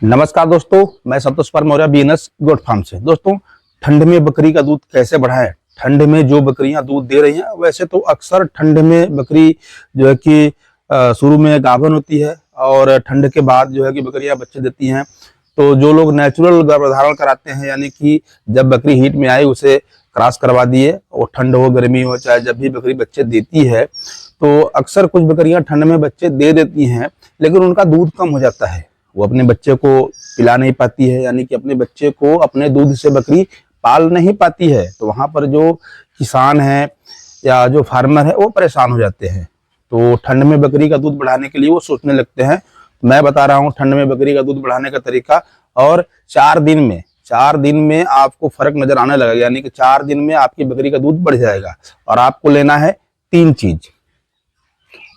नमस्कार दोस्तों, मैं संतोष पर मौर्य बीएनएस गोट फार्म से। दोस्तों, ठंड में बकरी का दूध कैसे बढ़ाएं? ठंड में जो बकरियां दूध दे रही हैं, वैसे तो अक्सर ठंड में बकरी जो है कि शुरू में गाभिन होती है और ठंड के बाद जो है कि बकरियां बच्चे देती हैं। तो जो लोग नेचुरल गर्भधारण कराते हैं, यानी कि जब बकरी हीट में आई उसे क्रॉस करवा दिए, और ठंड हो गर्मी हो चाहे जब भी बकरी बच्चे देती है, तो अक्सर कुछ बकरियां ठंड में बच्चे दे देती हैं, लेकिन उनका दूध कम हो जाता है। वो अपने बच्चे को पिला नहीं पाती है, यानी कि अपने बच्चे को अपने दूध से बकरी पाल नहीं पाती है। तो वहां पर जो किसान है या जो फार्मर है वो परेशान हो जाते हैं। तो ठंड में बकरी का दूध बढ़ाने के लिए वो सोचने लगते हैं। मैं बता रहा हूँ ठंड में बकरी का दूध बढ़ाने का तरीका, और 4 दिन में आपको फर्क नजर आने लगेगा, यानी कि 4 दिन में आपकी बकरी का दूध बढ़ जाएगा। और आपको लेना है 3 चीज,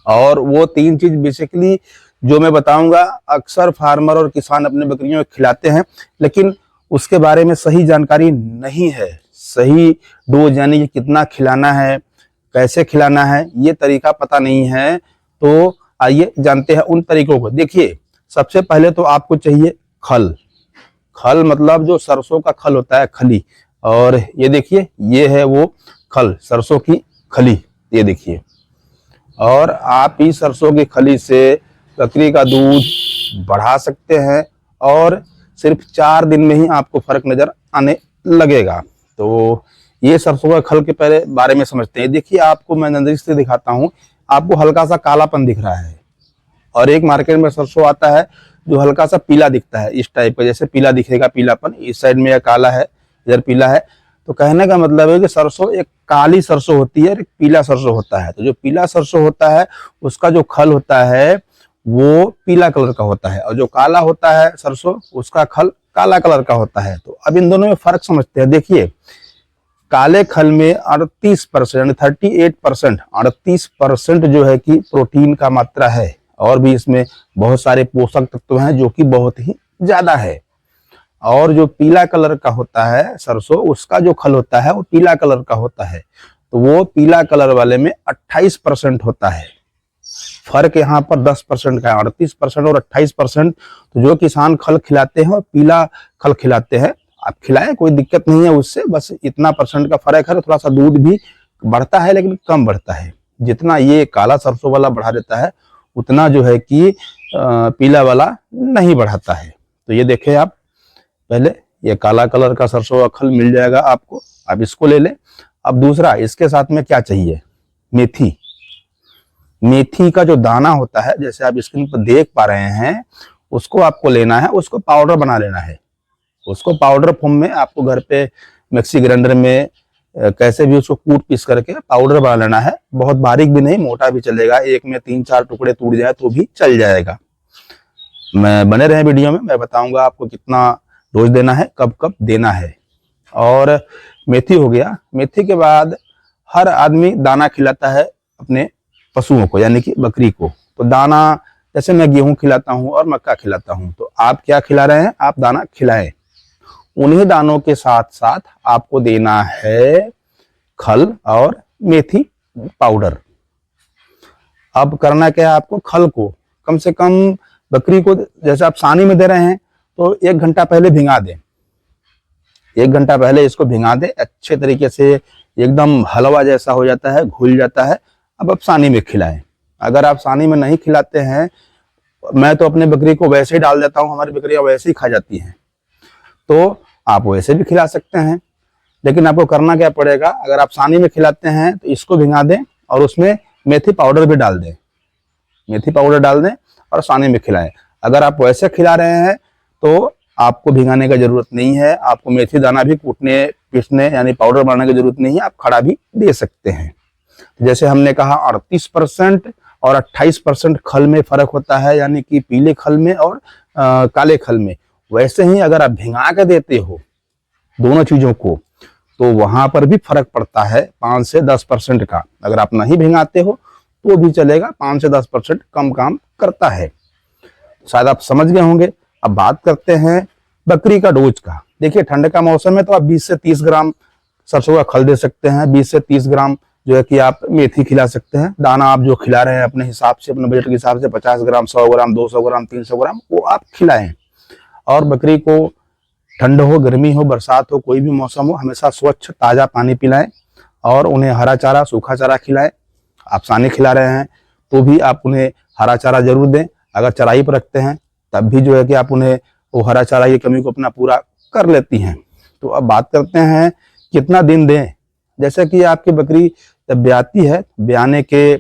और वो 3 चीज बेसिकली जो मैं बताऊंगा अक्सर फार्मर और किसान अपने बकरियों में खिलाते हैं, लेकिन उसके बारे में सही जानकारी नहीं है। सही डोज यानी कि कितना खिलाना है, कैसे खिलाना है, ये तरीका पता नहीं है। तो आइए जानते हैं उन तरीकों को। देखिए, सबसे पहले तो आपको चाहिए खल। खल मतलब जो सरसों का खल होता है, खली। और ये देखिए, ये है वो खल, सरसों की खली, ये देखिए। और आप ही सरसों की खली से बकरी का दूध बढ़ा सकते हैं, और सिर्फ 4 दिन में ही आपको फर्क नजर आने लगेगा। तो ये सरसों का खल के पहले बारे में समझते हैं। देखिए, आपको मैं नजदीक से दिखाता हूँ। आपको हल्का सा कालापन दिख रहा है, और एक मार्केट में सरसों आता है जो हल्का सा पीला दिखता है, इस टाइप का, जैसे पीला दिखेगा, पीलापन। इस साइड में यह काला है, इधर पीला है। तो कहने का मतलब है कि सरसों एक काली सरसों होती है और एक पीला सरसों होता है। तो जो पीला सरसों होता है उसका जो खल होता है वो पीला कलर का होता है, और जो काला होता है सरसों उसका खल काला कलर का होता है। तो अब इन दोनों में फर्क समझते हैं। देखिए, काले खल में 38% यानी 38%, 38% जो है कि प्रोटीन का मात्रा है, और भी इसमें बहुत सारे पोषक तत्व हैं जो कि बहुत ही ज्यादा है। और जो पीला कलर का होता है सरसों, उसका जो खल होता है वो पीला कलर का होता है। तो वो पीला कलर वाले में 28% होता है। फर्क यहाँ पर 10% का है, 38% और 28%। तो जो किसान खल खिलाते हैं वो पीला खल खिलाते हैं। आप खिलाएं, कोई दिक्कत नहीं है उससे, बस इतना परसेंट का फर्क है। थोड़ा सा दूध भी बढ़ता है, लेकिन कम बढ़ता है। जितना ये काला सरसों वाला बढ़ा देता है, उतना जो है कि पीला वाला नहीं बढ़ाता है। तो ये देखें आप, पहले ये काला कलर का सरसों का खल मिल जाएगा आपको, आप इसको ले लें। अब दूसरा, इसके साथ में क्या चाहिए? मेथी। मेथी का जो दाना होता है, जैसे आप स्क्रीन पर देख पा रहे हैं, उसको आपको लेना है, उसको पाउडर बना लेना है। उसको पाउडर फॉर्म में आपको घर पे मिक्सी ग्राइंडर में कैसे भी उसको कूट पीस करके पाउडर बना लेना है। बहुत बारीक भी नहीं, मोटा भी चलेगा, एक में 3-4 टुकड़े टूट जाए तो भी चल जाएगा। मैं बने रहे वीडियो में, मैं बताऊंगा आपको कितना डोज देना है, कब कब देना है। और मेथी हो गया। मेथी के बाद हर आदमी दाना खिलाता है अपने पशुओं को, यानी कि बकरी को। तो दाना, जैसे मैं गेहूं खिलाता हूं और मक्का खिलाता हूं, तो आप क्या खिला रहे हैं? आप दाना खिलाएं। उन्हीं दानों के साथ साथ आपको देना है खल और मेथी पाउडर। अब करना क्या है आपको? खल को कम से कम बकरी को, जैसे आप सानी में दे रहे हैं, तो 1 घंटा पहले भिंगा दें। 1 घंटा पहले इसको भिंगा दें अच्छे तरीके से, एकदम हलवा जैसा हो जाता है, घुल जाता है। अब आप सानी में खिलाएं। अगर आप सानी में नहीं खिलाते हैं, मैं तो अपने बकरी को वैसे ही डाल देता हूं, हमारी बकरियां वैसे ही खा जाती हैं। तो आप वैसे भी खिला सकते हैं, लेकिन आपको करना क्या पड़ेगा? अगर आप सानी में खिलाते हैं तो इसको भिंगा दें और उसमें मेथी पाउडर भी डाल दें। मेथी पाउडर डाल दें और सानी में खिलाएं। अगर आप वैसे खिला रहे हैं तो आपको भिंगाने का जरूरत नहीं है। आपको मेथी दाना भी कूटने पीसने यानी पाउडर बनाने की जरूरत नहीं है, आप खड़ा भी दे सकते हैं। जैसे हमने कहा 38% और 28% खल में फर्क होता है, यानी कि पीले खल में और काले खल में। वैसे ही अगर आप भिंगा के देते हो दोनों चीजों को, तो वहां पर भी फर्क पड़ता है 5 से 10% का। अगर आप नहीं भिंगाते हो तो भी चलेगा, 5 से 10% कम काम करता है। शायद आप समझ गए होंगे। अब बात करते हैं बकरी का डोज का। देखिए, ठंड का मौसम है तो आप 20 से 30 ग्राम सरसों का खल दे सकते हैं। 20 से 30 ग्राम जो है कि आप मेथी खिला सकते हैं। दाना आप जो खिला रहे हैं अपने हिसाब से, अपने बजट के हिसाब से 50 ग्राम, 100 ग्राम, 200 ग्राम, 300 ग्राम वो आप खिलाएं। और बकरी को ठंड हो, गर्मी हो, बरसात हो, कोई भी मौसम हो, हमेशा स्वच्छ ताज़ा पानी पिलाएं और उन्हें हरा चारा, सूखा चारा खिलाएं। आप सानी खिला रहे हैं तो भी आप उन्हें हरा चारा जरूर दें। अगर चराई पर रखते हैं तब भी जो है कि आप उन्हें वो हरा चारा की कमी को अपना पूरा कर लेती हैं। तो अब बात करते हैं कितना दिन दें। जैसे कि आपकी बकरी जब ब्याती है, ब्याने के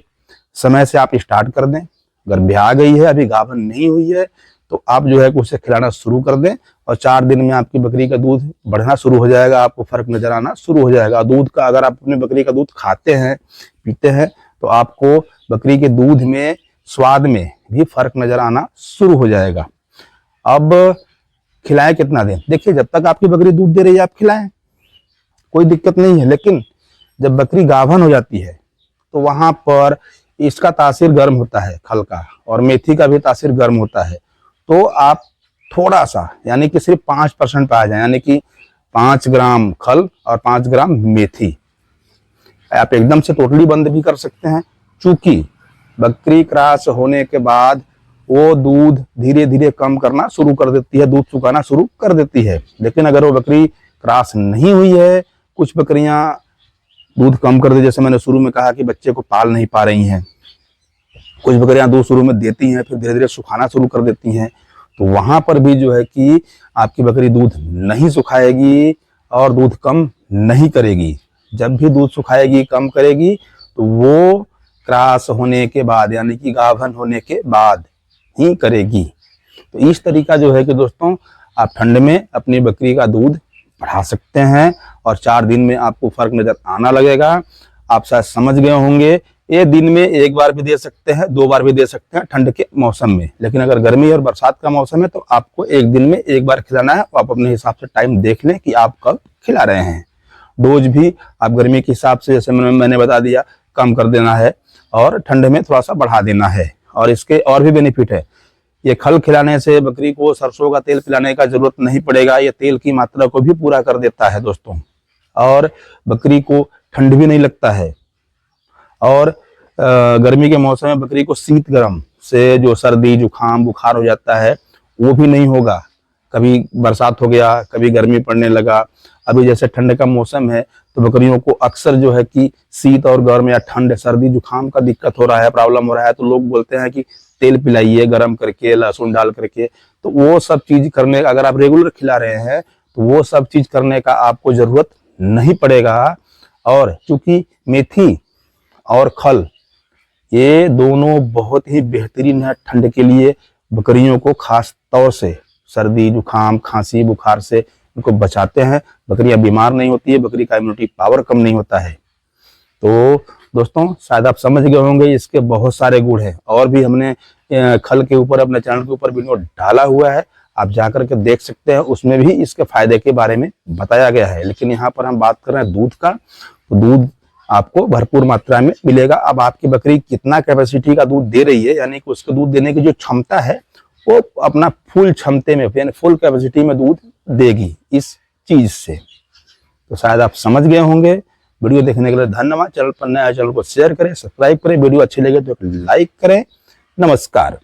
समय से आप स्टार्ट कर दें। अगर ब्याह गई है, अभी गाभन नहीं हुई है, तो आप जो है कि उसे खिलाना शुरू कर दें और 4 दिन में आपकी बकरी का दूध बढ़ना शुरू हो जाएगा, आपको फर्क नजर आना शुरू हो जाएगा। दूध का अगर आप अपनी बकरी का दूध खाते हैं, पीते हैं, तो आपको बकरी के दूध में, स्वाद में भी फर्क नजर आना शुरू हो जाएगा। अब खिलाएं कितना दिन? देखिए, जब तक आपकी बकरी दूध दे रही है आप खिलाएं, कोई दिक्कत नहीं है। लेकिन जब बकरी गाभन हो जाती है तो वहां पर इसका तासीर गर्म होता है, खल का, और मेथी का भी तासीर गर्म होता है। तो आप थोड़ा सा, यानी कि सिर्फ 5% पे आ जाए, यानी कि 5 ग्राम खल और 5 ग्राम मेथी। आप एकदम से टोटली बंद भी कर सकते हैं, चूंकि बकरी क्रॉस होने के बाद वो दूध धीरे धीरे कम करना शुरू कर देती है, दूध सुखाना शुरू कर देती है। लेकिन अगर वो बकरी क्रॉस नहीं हुई है, कुछ बकरियां दूध कम कर दे, जैसे मैंने शुरू में कहा कि बच्चे को पाल नहीं पा रही हैं, कुछ बकरियां दूध शुरू में देती हैं फिर धीरे धीरे सुखाना शुरू कर देती हैं, तो वहां पर भी जो है कि आपकी बकरी दूध नहीं सुखाएगी और दूध कम नहीं करेगी। जब भी दूध सुखाएगी, कम करेगी, तो वो क्रॉस होने के बाद, यानी कि गाभन होने के बाद ही करेगी। तो इस तरीका जो है कि दोस्तों, आप ठंड में अपनी बकरी का दूध बढ़ा सकते हैं और 4 दिन में आपको फर्क नजर आना लगेगा। आप शायद समझ गए होंगे, ये दिन में 1 बार भी दे सकते हैं, 2 बार भी दे सकते हैं ठंड के मौसम में। लेकिन अगर गर्मी और बरसात का मौसम है तो आपको 1 दिन में 1 बार खिलाना है। आप अपने हिसाब से टाइम देख लें कि आप कब खिला रहे हैं। डोज भी आप गर्मी के हिसाब से, जैसे मैंने बता दिया, कम कर देना है और ठंड में थोड़ा सा बढ़ा देना है। और इसके और भी बेनिफिट है। ये खल खिलाने से बकरी को सरसों का तेल पिलाने का जरूरत नहीं पड़ेगा। ये तेल की मात्रा को भी पूरा कर देता है दोस्तों, और बकरी को ठंड भी नहीं लगता है। और गर्मी के मौसम में बकरी को शीत गर्म से जो सर्दी, जुकाम, बुखार हो जाता है, वो भी नहीं होगा। कभी बरसात हो गया, कभी गर्मी पड़ने लगा, अभी जैसे ठंड का मौसम है तो बकरियों को अक्सर जो है कि शीत और गर्म या ठंड, सर्दी, जुकाम का दिक्कत हो रहा है, प्रॉब्लम हो रहा है, तो लोग बोलते हैं कि तेल पिलाइए गर्म करके, लहसुन डाल करके। तो वो सब चीज करने का, अगर आप रेगुलर खिला रहे हैं तो वो सब चीज करने का आपको जरूरत नहीं पड़ेगा। और चूंकि मेथी और खल ये दोनों बहुत ही बेहतरीन है ठंड के लिए, बकरियों को खास तौर से सर्दी, जुकाम, खांसी, बुखार से इनको बचाते हैं। बकरियां बीमार नहीं होती है, बकरी का इम्यूनिटी पावर कम नहीं होता है। तो दोस्तों, शायद आप समझ गए होंगे, इसके बहुत सारे गुण हैं। और भी हमने खल के ऊपर अपने चैनल के ऊपर वीडियो डाला हुआ है, आप जाकर के देख सकते हैं, उसमें भी इसके फायदे के बारे में बताया गया है। लेकिन यहाँ पर हम बात कर रहे हैं दूध का, तो दूध आपको भरपूर मात्रा में मिलेगा। अब आपकी बकरी कितना कैपेसिटी का दूध दे रही है, यानी कि उसके दूध देने की जो क्षमता है, वो अपना फुल क्षमते में, यानी फुल कैपेसिटी में दूध देगी इस चीज से। तो शायद आप समझ गए होंगे। वीडियो देखने के लिए धन्यवाद। चैनल पर नया, चैनल को शेयर करें, सब्सक्राइब करें, वीडियो अच्छी लगे तो लाइक करें। नमस्कार।